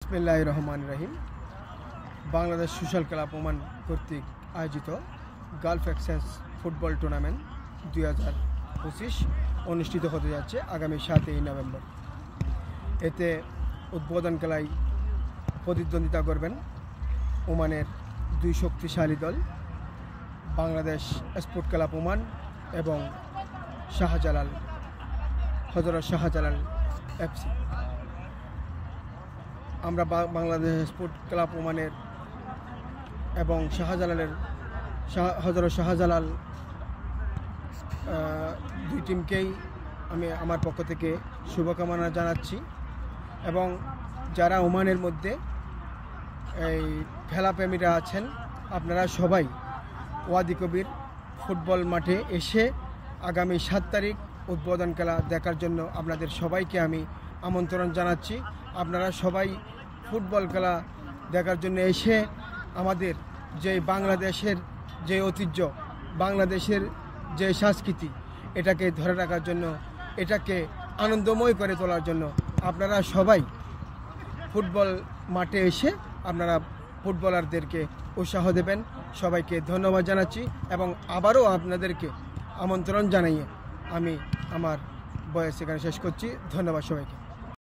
বিসমিল্লাহির রহমানির রহিম। Bangladesh social club Oman কর্তৃক আয়োজিত গালফ এক্সচেঞ্জ ফুটবল টুর্নামেন্ট 2025 অনুষ্ঠিত হতে যাচ্ছে আগামী 7 নভেম্বর। এতে উদ্বোধন খেলায় প্রতিদ্বন্দ্বিতা করবেন ওমানের দুই শক্তিশালী দল বাংলাদেশ স্পোর্ট ক্লাব ওমান এবং হযরত শাহজালাল এফসি। আমরা বাংলাদেশ স্পোর্ট ক্লাব ওমানের এবং হযরত শাহজালাল দুই টিমকেই আমি আমার পক্ষ থেকে শুভকামনা জানাচ্ছি এবং যারা ওমানের মধ্যে এই খেলাপ্রেমীরা আছেন আপনারা সবাই ওয়াদি কবির ফুটবল মাঠে এসে আগামী 7 তারিখ উদ্বোধন খেলা দেখার জন্য আপনাদের সবাইকে আমি আমন্ত্রণ জানাচ্ছি। আপনারা সবাই ফুটবল খেলা দেখার জন্য এসে আমাদের যে বাংলাদেশের যে ঐতিহ্য, বাংলাদেশের যে সংস্কৃতি, এটাকে ধরে রাখার জন্য, এটাকে আনন্দময় করে তোলার জন্য আপনারা সবাই ফুটবল মাঠে এসে আপনারা ফুটবলারদেরকে উৎসাহ দেবেন। সবাইকে ধন্যবাদ জানাচ্ছি এবং আবারও আপনাদেরকে আমন্ত্রণ জানাইয়ে আমি আমার বয়স এখানে শেষ করছি। ধন্যবাদ সবাইকে।